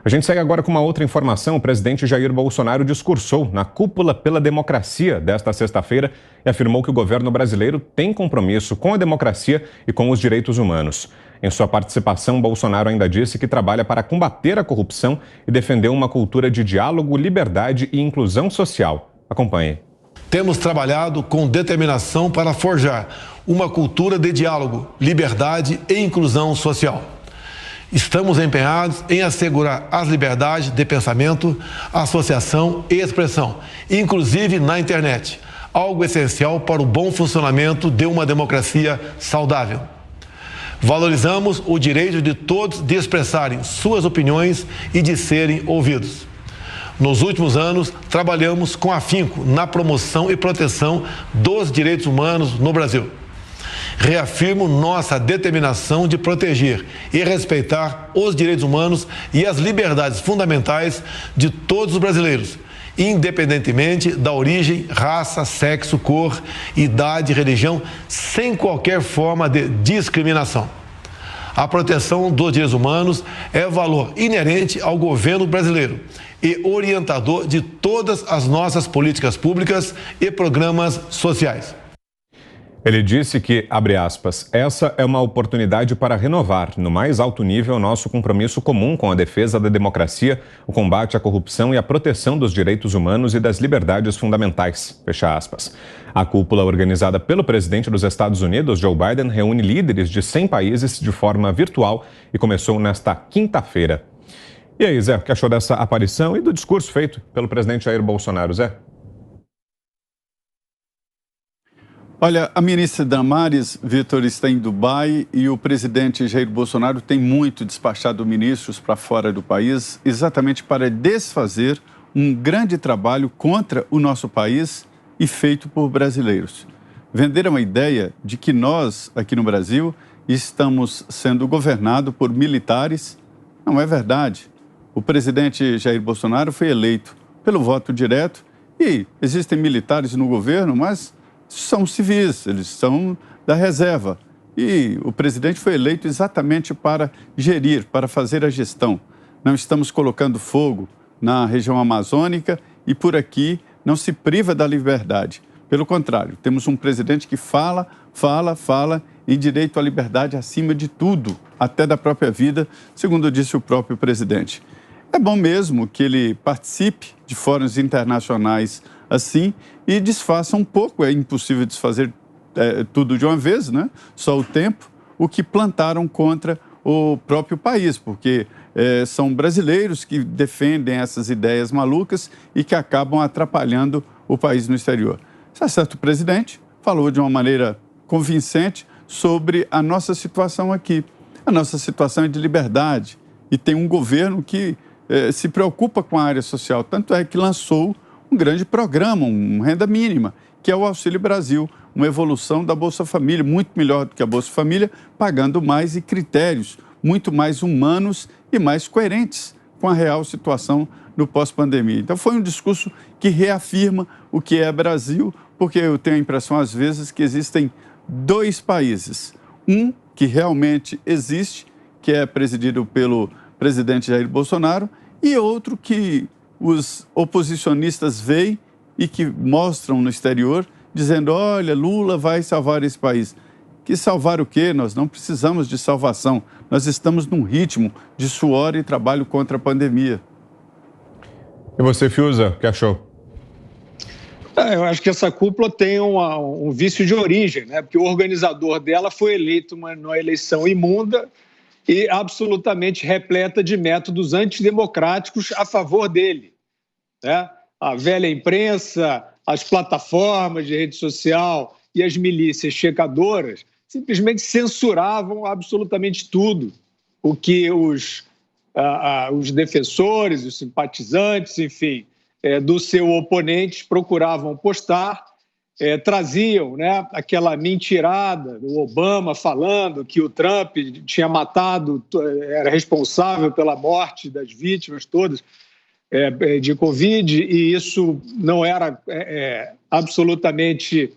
A gente segue agora com uma outra informação. O presidente Jair Bolsonaro discursou na Cúpula pela Democracia desta sexta-feira e afirmou que o governo brasileiro tem compromisso com a democracia e com os direitos humanos. Em sua participação, Bolsonaro ainda disse que trabalha para combater a corrupção e defender uma cultura de diálogo, liberdade e inclusão social. Acompanhe. Temos trabalhado com determinação para forjar uma cultura de diálogo, liberdade e inclusão social. Estamos empenhados em assegurar as liberdades de pensamento, associação e expressão, inclusive na internet, algo essencial para o bom funcionamento de uma democracia saudável. Valorizamos o direito de todos de expressarem suas opiniões e de serem ouvidos. Nos últimos anos, trabalhamos com afinco na promoção e proteção dos direitos humanos no Brasil. Reafirmo nossa determinação de proteger e respeitar os direitos humanos e as liberdades fundamentais de todos os brasileiros, independentemente da origem, raça, sexo, cor, idade, religião, sem qualquer forma de discriminação. A proteção dos direitos humanos é valor inerente ao governo brasileiro e orientador de todas as nossas políticas públicas e programas sociais. Ele disse que, abre aspas, essa é uma oportunidade para renovar, no mais alto nível, nosso compromisso comum com a defesa da democracia, o combate à corrupção e a proteção dos direitos humanos e das liberdades fundamentais, fecha aspas. A cúpula organizada pelo presidente dos Estados Unidos, Joe Biden, reúne líderes de 100 países de forma virtual e começou nesta quinta-feira. E aí, Zé, o que achou dessa aparição e do discurso feito pelo presidente Jair Bolsonaro, Zé? Olha, a ministra Damares, Vitor, está em Dubai e o presidente Jair Bolsonaro tem muito despachado ministros para fora do país, exatamente para desfazer um grande trabalho contra o nosso país e feito por brasileiros. Venderam a ideia de que nós, aqui no Brasil, estamos sendo governados por militares. Não é verdade. O presidente Jair Bolsonaro foi eleito pelo voto direto e existem militares no governo, mas são civis, eles são da reserva. E o presidente foi eleito exatamente para gerir, para fazer a gestão. Não estamos colocando fogo na região amazônica e por aqui não se priva da liberdade. Pelo contrário, temos um presidente que fala em direito à liberdade acima de tudo, até da própria vida, segundo disse o próprio presidente. É bom mesmo que ele participe de fóruns internacionais assim e desfaça um pouco, é impossível desfazer tudo de uma vez, né? Só o tempo, o que plantaram contra o próprio país, porque são brasileiros que defendem essas ideias malucas e que acabam atrapalhando o país no exterior. Está certo, o presidente falou de uma maneira convincente sobre a nossa situação aqui. A nossa situação é de liberdade e tem um governo que se preocupa com a área social, tanto é que lançou um grande programa, uma renda mínima, que é o Auxílio Brasil, uma evolução da Bolsa Família, muito melhor do que a Bolsa Família, pagando mais e critérios muito mais humanos e mais coerentes com a real situação no pós-pandemia. Então foi um discurso que reafirma o que é Brasil, porque eu tenho a impressão às vezes que existem dois países, um que realmente existe, que é presidido pelo presidente Jair Bolsonaro, e outro que os oposicionistas veem e que mostram no exterior, dizendo, olha, Lula vai salvar esse país. Que salvar o quê? Nós não precisamos de salvação. Nós estamos num ritmo de suor e trabalho contra a pandemia. E você, Fiuza, o que achou? Eu acho que essa cúpula tem um vício de origem, né? Porque o organizador dela foi eleito numa eleição imunda e absolutamente repleta de métodos antidemocráticos a favor dele, né? A velha imprensa, as plataformas de rede social e as milícias checadoras simplesmente censuravam absolutamente tudo o que os defensores, os simpatizantes, enfim, do seu oponente procuravam postar, traziam, né, aquela mentirada do Obama falando que o Trump tinha matado, era responsável pela morte das vítimas todas de Covid, e isso não era absolutamente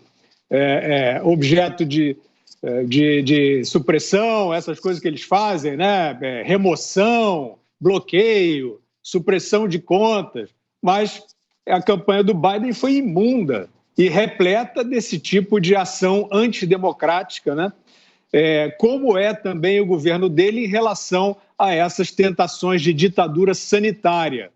objeto de supressão, essas coisas que eles fazem, né? Remoção, bloqueio, supressão de contas, mas a campanha do Biden foi imunda e repleta desse tipo de ação antidemocrática, né? Como é também o governo dele em relação a essas tentações de ditadura sanitária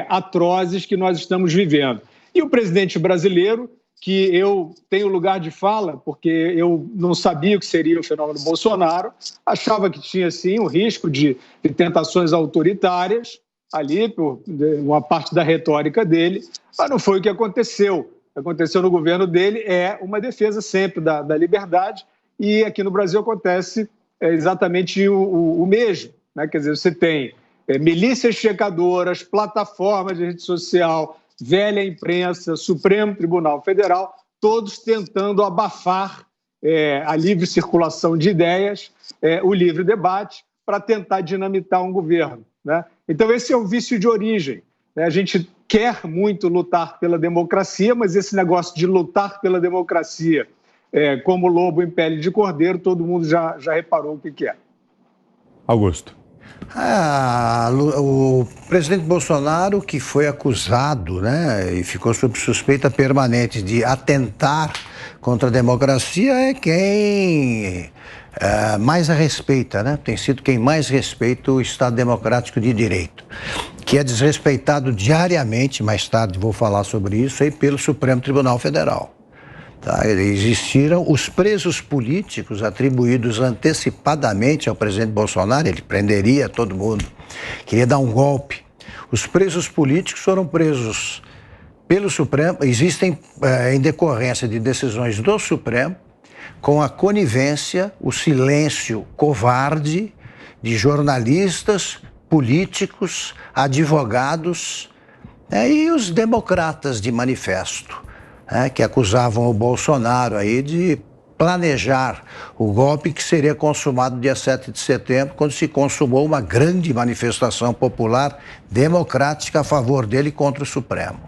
atrozes que nós estamos vivendo. E o presidente brasileiro, que eu tenho lugar de fala, porque eu não sabia o que seria o fenômeno Bolsonaro, achava que tinha, sim, um risco de tentações autoritárias, ali, por uma parte da retórica dele, mas não foi o que aconteceu. O que aconteceu no governo dele é uma defesa sempre da liberdade, e aqui no Brasil acontece exatamente o mesmo, né? Quer dizer, você tem milícias checadoras, plataformas de rede social, velha imprensa, Supremo Tribunal Federal, todos tentando abafar a livre circulação de ideias, o livre debate, para tentar dinamitar um governo, né? Então, esse é o vício de origem, né? A gente quer muito lutar pela democracia, mas esse negócio de lutar pela democracia como lobo em pele de cordeiro, todo mundo já reparou o que é. Augusto. O presidente Bolsonaro, que foi acusado, né, e ficou sob suspeita permanente de atentar contra a democracia, é quem mais a respeita, né? Tem sido quem mais respeita o Estado Democrático de Direito, que é desrespeitado diariamente, mais tarde vou falar sobre isso, aí pelo Supremo Tribunal Federal. Tá? Existiram os presos políticos atribuídos antecipadamente ao presidente Bolsonaro, ele prenderia todo mundo, queria dar um golpe. Os presos políticos foram presos pelo Supremo, existem em decorrência de decisões do Supremo, com a conivência, o silêncio covarde de jornalistas, políticos, advogados, e os democratas de manifesto, que acusavam o Bolsonaro aí de planejar o golpe que seria consumado dia 7 de setembro, quando se consumou uma grande manifestação popular democrática a favor dele contra o Supremo.